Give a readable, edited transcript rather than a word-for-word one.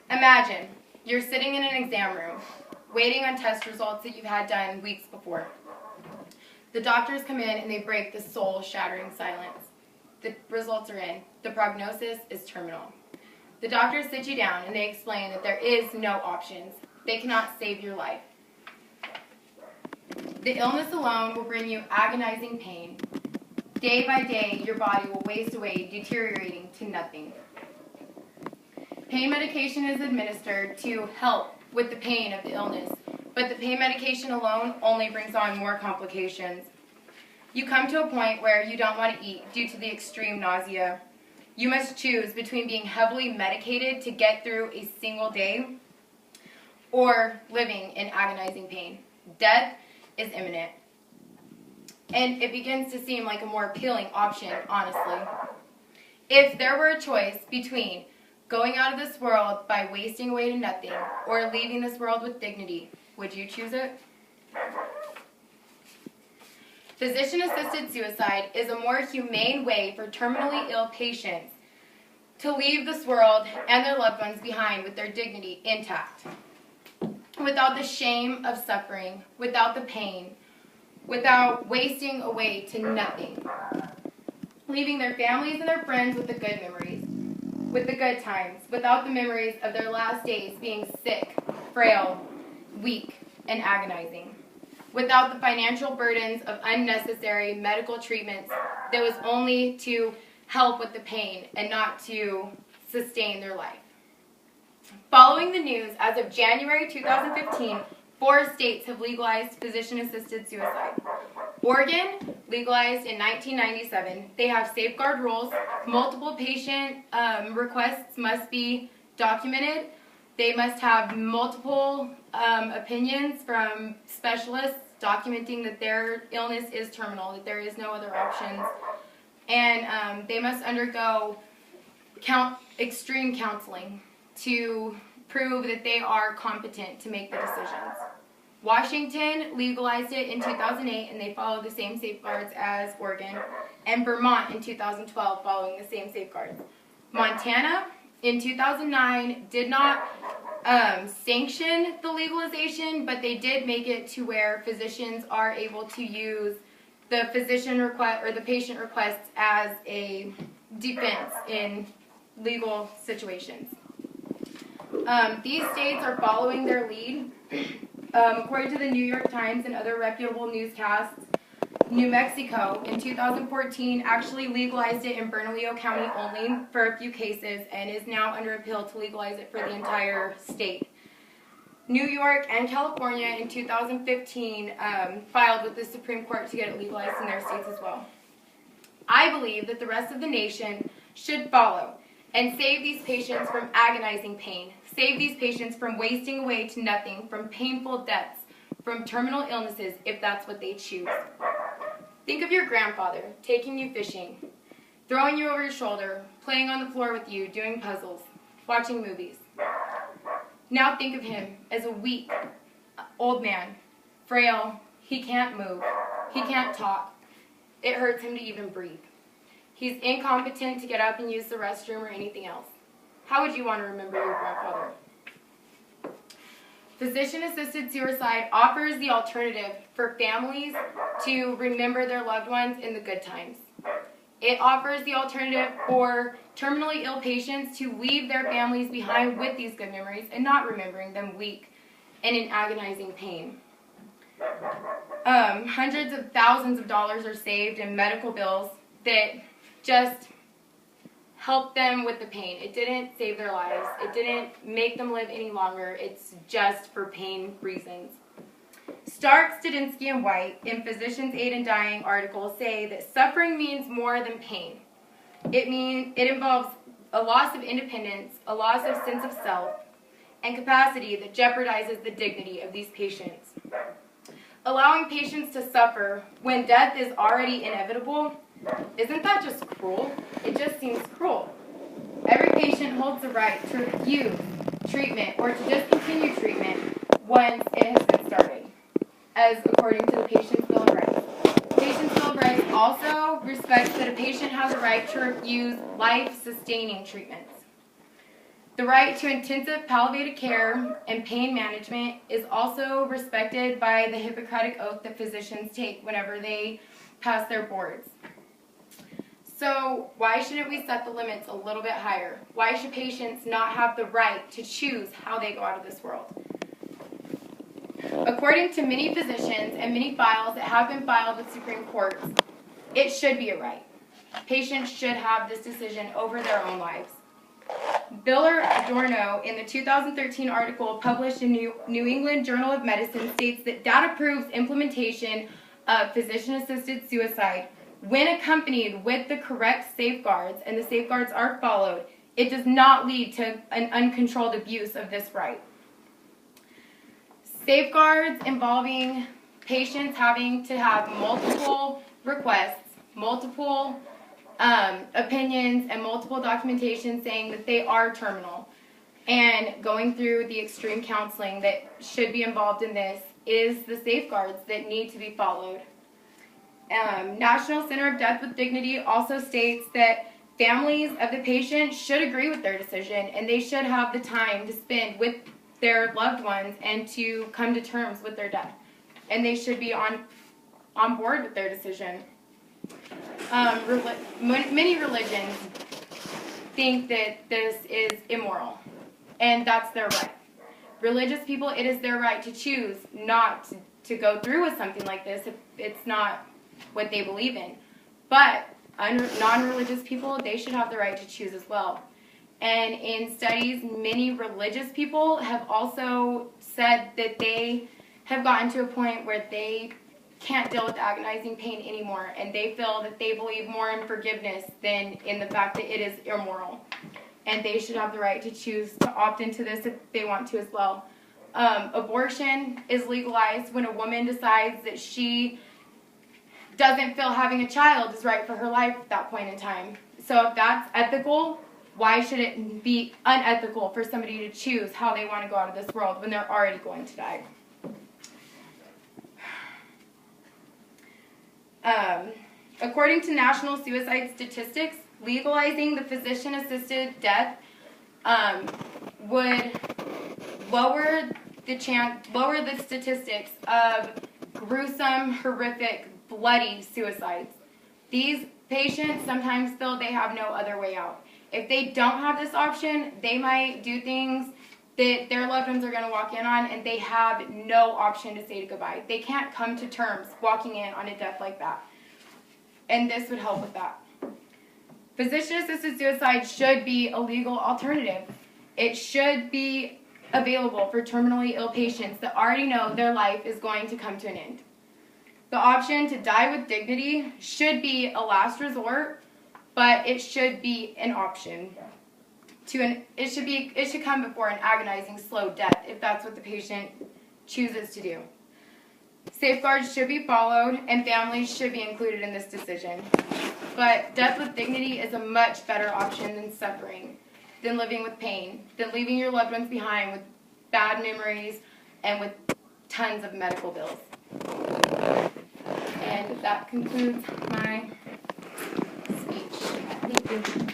Imagine you're sitting in an exam room, waiting on test results that you've had done weeks before. The doctors come in and they break the soul-shattering silence. The results are in. The prognosis is terminal. The doctors sit you down and they explain that there is no options. They cannot save your life. The illness alone will bring you agonizing pain. Day by day, your body will waste away, deteriorating to nothing. Pain medication is administered to help with the pain of the illness, but the pain medication alone only brings on more complications. You come to a point where you don't want to eat due to the extreme nausea. You must choose between being heavily medicated to get through a single day or living in agonizing pain. Death is imminent. And it begins to seem like a more appealing option, honestly. If there were a choice between going out of this world by wasting away to nothing or leaving this world with dignity, would you choose it? Physician-assisted suicide is a more humane way for terminally ill patients to leave this world and their loved ones behind with their dignity intact, without the shame of suffering, without the pain, without wasting away to nothing, leaving their families and their friends with the good memories, with the good times, without the memories of their last days being sick, frail, weak, and agonizing, without the financial burdens of unnecessary medical treatments that was only to help with the pain and not to sustain their life. Following the news, as of January 2015, 4 states have legalized physician-assisted suicide. Oregon legalized in 1997. They have safeguard rules. Multiple patient requests must be documented. They must have multiple opinions from specialists documenting that their illness is terminal, that there is no other options. And they must undergo extreme counseling to prove that they are competent to make the decisions. Washington legalized it in 2008, and they followed the same safeguards as Oregon, and Vermont in 2012 following the same safeguards. Montana in 2009 did not sanction the legalization, but they did make it to where physicians are able to use the physician request or the patient requests as a defense in legal situations. These states are following their lead. According to the New York Times and other reputable newscasts, New Mexico in 2014 actually legalized it in Bernalillo County only for a few cases and is now under appeal to legalize it for the entire state. New York and California in 2015 filed with the Supreme Court to get it legalized in their states as well. I believe that the rest of the nation should follow and save these patients from agonizing pain, save these patients from wasting away to nothing, from painful deaths, from terminal illnesses, if that's what they choose. Think of your grandfather taking you fishing, throwing you over your shoulder, playing on the floor with you, doing puzzles, watching movies. Now think of him as a weak, old man, frail. He can't move. He can't talk. It hurts him to even breathe. He's incompetent to get up and use the restroom or anything else. How would you want to remember your grandfather? Physician-assisted suicide offers the alternative for families to remember their loved ones in the good times. It offers the alternative for terminally ill patients to leave their families behind with these good memories and not remembering them weak and in agonizing pain. Hundreds of thousands of dollars are saved in medical bills that just help them with the pain. It didn't save their lives. It didn't make them live any longer. It's just for pain reasons. Stark, Studinsky, and White in Physicians Aid in Dying articles say that suffering means more than pain. It involves a loss of independence, a loss of sense of self, and capacity that jeopardizes the dignity of these patients. Allowing patients to suffer when death is already inevitable, isn't that just cruel? It just seems cruel. Every patient holds the right to refuse treatment or to discontinue treatment once it has been started, as according to the Patient's Bill of Rights. Patient's Bill of Rights also respects that a patient has a right to refuse life-sustaining treatments. The right to intensive palliative care and pain management is also respected by the Hippocratic Oath that physicians take whenever they pass their boards. So why shouldn't we set the limits a little bit higher? Why should patients not have the right to choose how they go out of this world? According to many physicians and many files that have been filed with Supreme Courts, it should be a right. Patients should have this decision over their own lives. Biller Adorno, in the 2013 article published in New England Journal of Medicine, states that data proves implementation of physician-assisted suicide, when accompanied with the correct safeguards, and the safeguards are followed, it does not lead to an uncontrolled abuse of this right. Safeguards involving patients having to have multiple requests, multiple opinions, and multiple documentation saying that they are terminal, and going through the extreme counseling that should be involved in this is the safeguards that need to be followed. National Center of Death with Dignity also states that families of the patient should agree with their decision, and they should have the time to spend with their loved ones and to come to terms with their death. And they should be on board with their decision. Many religions think that this is immoral, and that's their right. Religious people, it is their right to choose not to go through with something like this if it's not what they believe in. But non-religious people, they should have the right to choose as well. And in studies, many religious people have also said that they have gotten to a point where they can't deal with agonizing pain anymore, and they feel that they believe more in forgiveness than in the fact that it is immoral. And they should have the right to choose to opt into this if they want to as well. Abortion is legalized when a woman decides that she doesn't feel having a child is right for her life at that point in time. So if that's ethical, why should it be unethical for somebody to choose how they want to go out of this world when they're already going to die? According to national suicide statistics, legalizing the physician-assisted death would lower the statistics of gruesome, horrific, bloody suicides. These patients sometimes feel they have no other way out. If they don't have this option, they might do things that their loved ones are going to walk in on, and they have no option to say goodbye. They can't come to terms walking in on a death like that. And this would help with that. Physician-assisted suicide should be a legal alternative. It should be available for terminally ill patients that already know their life is going to come to an end. The option to die with dignity should be a last resort, but it should be an option. It should come before an agonizing, slow death if that's what the patient chooses to do. Safeguards should be followed, and families should be included in this decision. But death with dignity is a much better option than suffering, than living with pain, than leaving your loved ones behind with bad memories and with tons of medical bills. And that concludes my speech. Thank you.